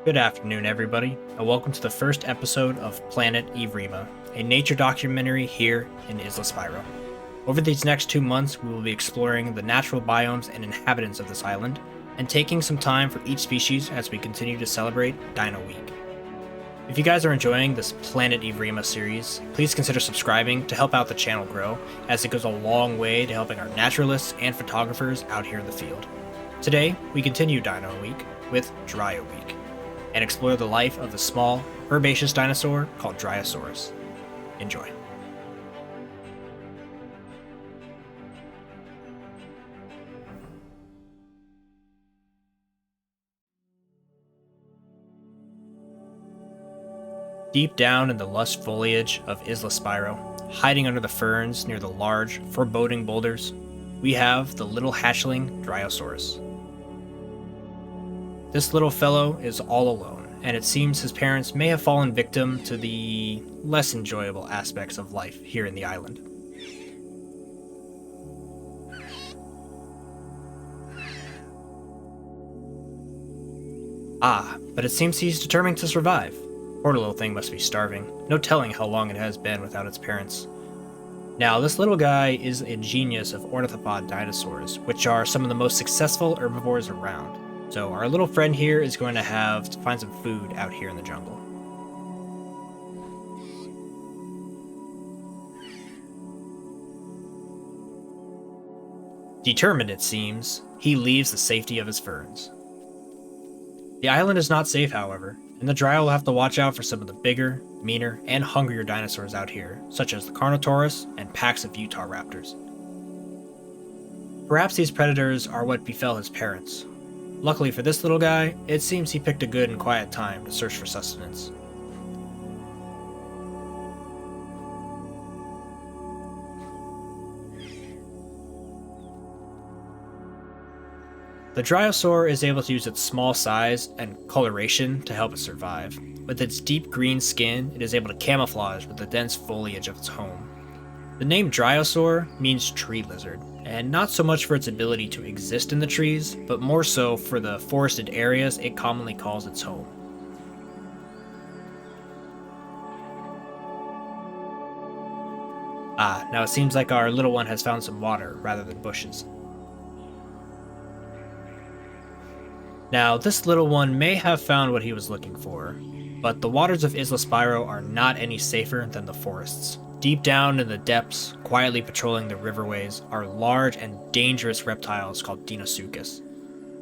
Good afternoon, everybody, and welcome to the first episode of Planet Evrima, a nature documentary here in Isla Spiro. Over these next 2 months, we will be exploring the natural biomes and inhabitants of this island, and taking some time for each species as we continue to celebrate Dino Week. If you guys are enjoying this Planet Evrima series, please consider subscribing to help out the channel grow, as it goes a long way to helping our naturalists and photographers out here in the field. Today, we continue Dino Week with Dryo Week, and explore the life of the small, herbaceous dinosaur called Dryosaurus. Enjoy. Deep down in the lush foliage of Isla Spiro, hiding under the ferns near the large, foreboding boulders, we have the little hatchling Dryosaurus. This little fellow is all alone, and it seems his parents may have fallen victim to the less enjoyable aspects of life here in the island. But it seems he's determined to survive. Poor little thing must be starving, no telling how long it has been without its parents. Now, this little guy is a genius of ornithopod dinosaurs, which are some of the most successful herbivores around. So our little friend here is going to have to find some food out here in the jungle. Determined, it seems, he leaves the safety of his ferns. The island is not safe, however, and the Dryo will have to watch out for some of the bigger, meaner, and hungrier dinosaurs out here, such as the Carnotaurus and packs of Utah raptors. Perhaps these predators are what befell his parents. Luckily for this little guy, it seems he picked a good and quiet time to search for sustenance. The Dryosaur is able to use its small size and coloration to help it survive. With its deep green skin, it is able to camouflage with the dense foliage of its home. The name Dryosaur means tree lizard, and not so much for its ability to exist in the trees, but more so for the forested areas it commonly calls its home. Now it seems like our little one has found some water rather than bushes. Now, this little one may have found what he was looking for, but the waters of Isla Spiro are not any safer than the forests. Deep down in the depths, quietly patrolling the riverways, are large and dangerous reptiles called Dinosaurus.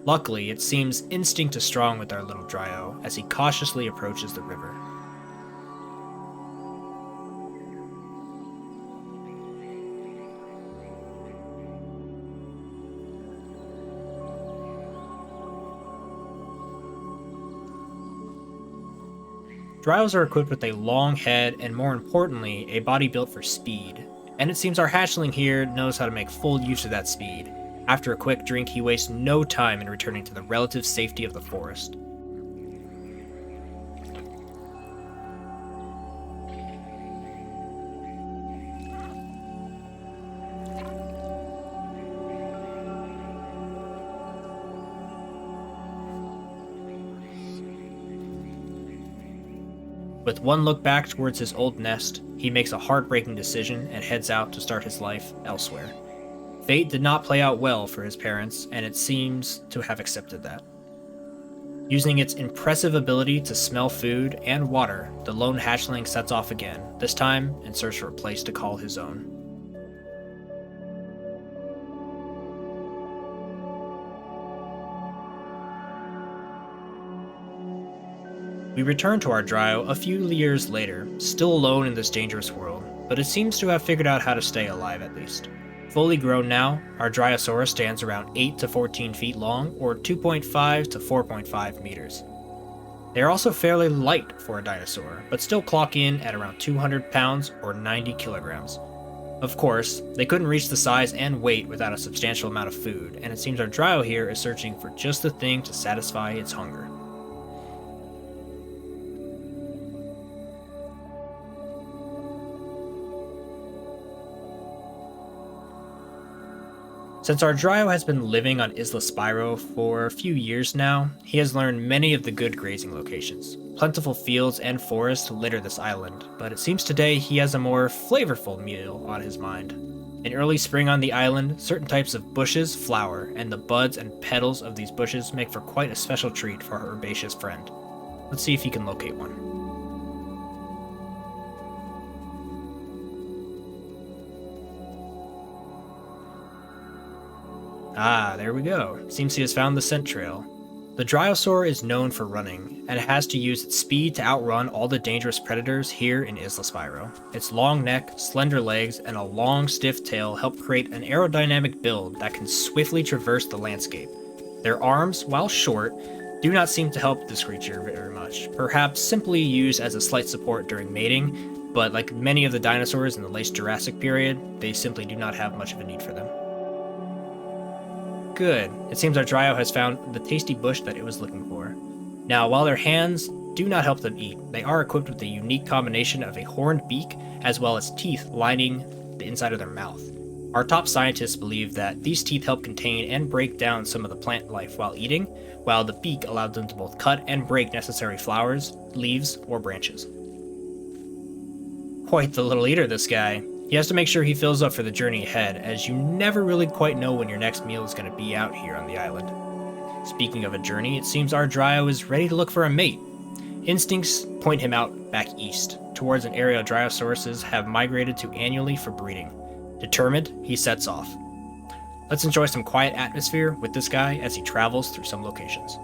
Luckily, it seems instinct is strong with our little Dryo as he cautiously approaches the river. Dryos are equipped with a long head and, more importantly, a body built for speed. And it seems our hatchling here knows how to make full use of that speed. After a quick drink, he wastes no time in returning to the relative safety of the forest. With one look back towards his old nest, he makes a heartbreaking decision and heads out to start his life elsewhere. Fate did not play out well for his parents, and it seems to have accepted that. Using its impressive ability to smell food and water, the lone hatchling sets off again, this time in search for a place to call his own. We return to our Dryo a few years later, still alone in this dangerous world, but it seems to have figured out how to stay alive at least. Fully grown now, our Dryosaurus stands around 8 to 14 feet long, or 2.5 to 4.5 meters. They are also fairly light for a dinosaur, but still clock in at around 200 pounds or 90 kilograms. Of course, they couldn't reach the size and weight without a substantial amount of food, and it seems our Dryo here is searching for just the thing to satisfy its hunger. Since our Dryo has been living on Isla Spiro for a few years now, he has learned many of the good grazing locations. Plentiful fields and forests litter this island, but it seems today he has a more flavorful meal on his mind. In early spring on the island, certain types of bushes flower, and the buds and petals of these bushes make for quite a special treat for our herbaceous friend. Let's see if he can locate one. Ah, there we go. Seems he has found the scent trail. The Dryosaur is known for running, and it has to use its speed to outrun all the dangerous predators here in Isla Spiro. Its long neck, slender legs, and a long, stiff tail help create an aerodynamic build that can swiftly traverse the landscape. Their arms, while short, do not seem to help this creature very much, perhaps simply used as a slight support during mating, but like many of the dinosaurs in the late Jurassic period, they simply do not have much of a need for them. Good. It seems our Dryo has found the tasty bush that it was looking for. Now, while their hands do not help them eat, they are equipped with a unique combination of a horned beak as well as teeth lining the inside of their mouth. Our top scientists believe that these teeth help contain and break down some of the plant life while eating, while the beak allowed them to both cut and break necessary flowers, leaves, or branches. Quite the little eater, this guy. He has to make sure he fills up for the journey ahead, as you never really quite know when your next meal is going to be out here on the island. Speaking of a journey, it seems our Dryo is ready to look for a mate. Instincts point him out back east, towards an area Dryosauruses have migrated to annually for breeding. Determined, he sets off. Let's enjoy some quiet atmosphere with this guy as he travels through some locations.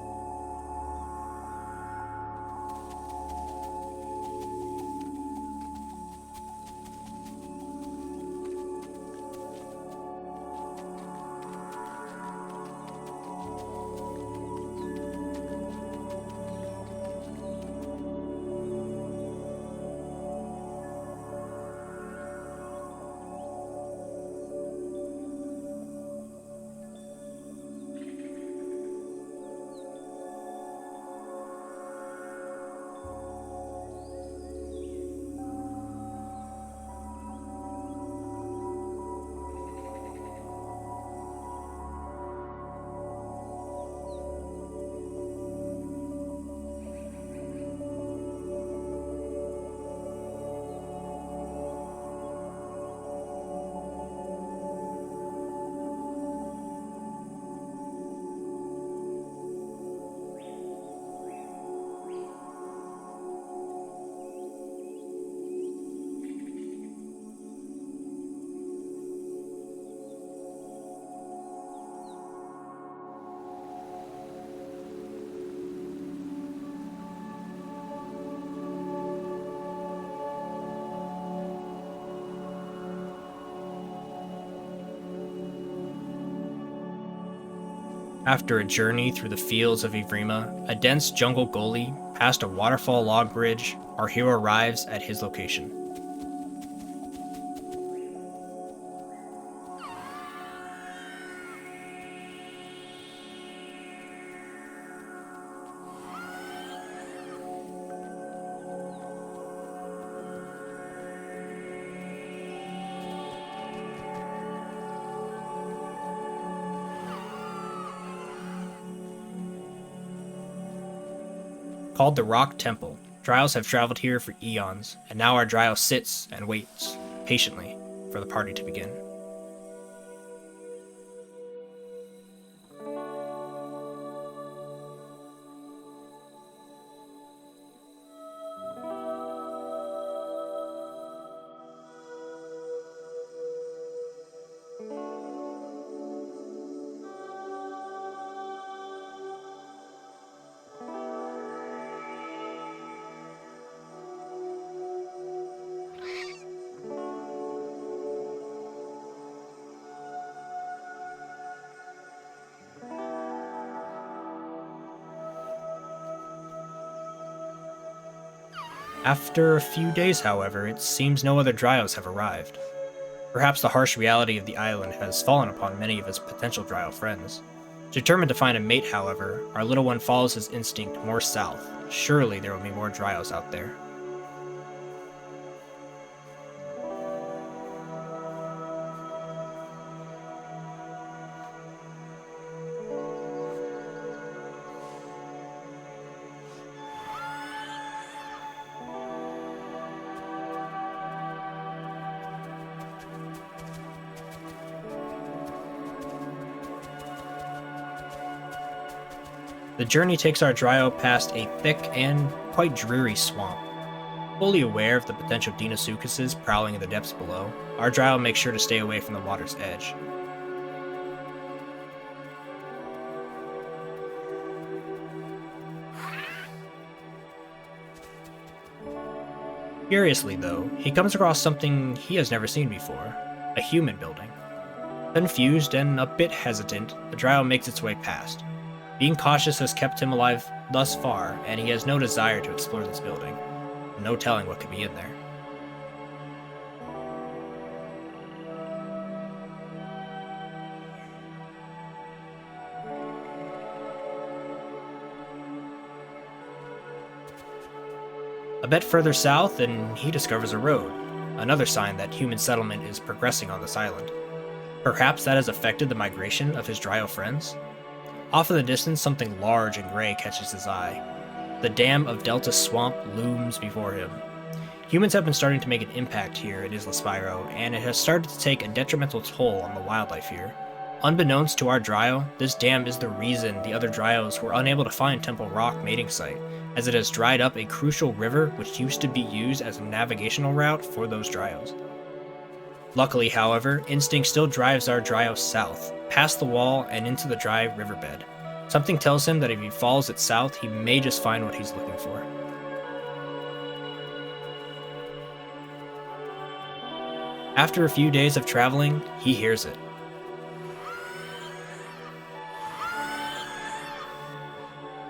After a journey through the fields of Evrima, a dense jungle gully, past a waterfall log bridge, our hero arrives at his location. Called the Rock Temple, Dryos have traveled here for eons, and now our Dryo sits and waits, patiently, for the party to begin. After a few days, however, it seems no other Dryos have arrived. Perhaps the harsh reality of the island has fallen upon many of his potential Dryo friends. Determined to find a mate, however, our little one follows his instinct more south. Surely there will be more Dryos out there. The journey takes our Dryo past a thick and quite dreary swamp. Fully aware of the potential Dinosuchuses prowling in the depths below, our Dryo makes sure to stay away from the water's edge. Curiously, though, he comes across something he has never seen before, a human building. Confused and a bit hesitant, the Dryo makes its way past. Being cautious has kept him alive thus far, and he has no desire to explore this building. No telling what could be in there. A bit further south, and he discovers a road, another sign that human settlement is progressing on this island. Perhaps that has affected the migration of his Dryo friends? Off in the distance, something large and gray catches his eye. The dam of Delta Swamp looms before him. Humans have been starting to make an impact here in Isla Spiro, and it has started to take a detrimental toll on the wildlife here. Unbeknownst to our Dryo, this dam is the reason the other Dryos were unable to find Temple Rock mating site, as it has dried up a crucial river which used to be used as a navigational route for those Dryos. Luckily, however, instinct still drives our Dryo south, past the wall and into the dry riverbed. Something tells him that if he follows it south, he may just find what he's looking for. After a few days of traveling, he hears it.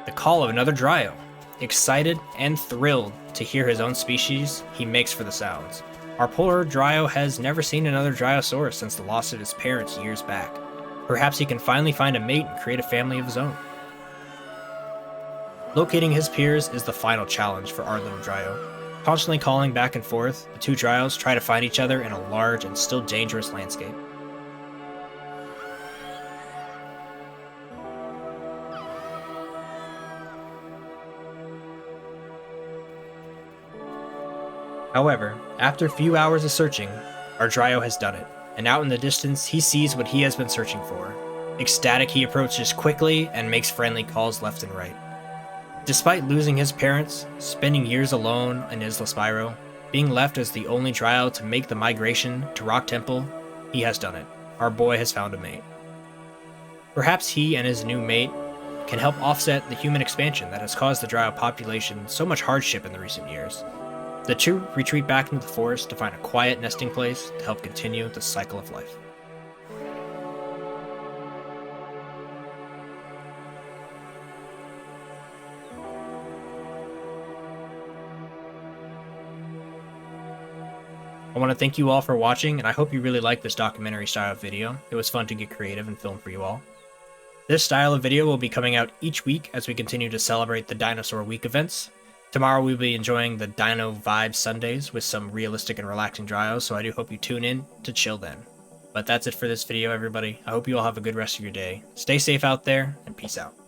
The call of another Dryo. Excited and thrilled to hear his own species, he makes for the sounds. Our poor Dryo has never seen another Dryosaurus since the loss of his parents years back. Perhaps he can finally find a mate and create a family of his own. Locating his peers is the final challenge for our little Dryo. Constantly calling back and forth, the two Dryos try to find each other in a large and still dangerous landscape. However, after a few hours of searching, our Dryo has done it, and out in the distance he sees what he has been searching for. Ecstatic, he approaches quickly and makes friendly calls left and right. Despite losing his parents, spending years alone in Isla Spiro, being left as the only Dryo to make the migration to Rock Temple, he has done it. Our boy has found a mate. Perhaps he and his new mate can help offset the human expansion that has caused the Dryo population so much hardship in the recent years. The two retreat back into the forest to find a quiet nesting place to help continue the cycle of life. I want to thank you all for watching, and I hope you really liked this documentary style video. It was fun to get creative and film for you all. This style of video will be coming out each week as we continue to celebrate the Dinosaur Week events. Tomorrow we'll be enjoying the Dino Vibe Sundays with some realistic and relaxing Dryos, so I do hope you tune in to chill then. But that's it for this video, everybody. I hope you all have a good rest of your day. Stay safe out there, and peace out.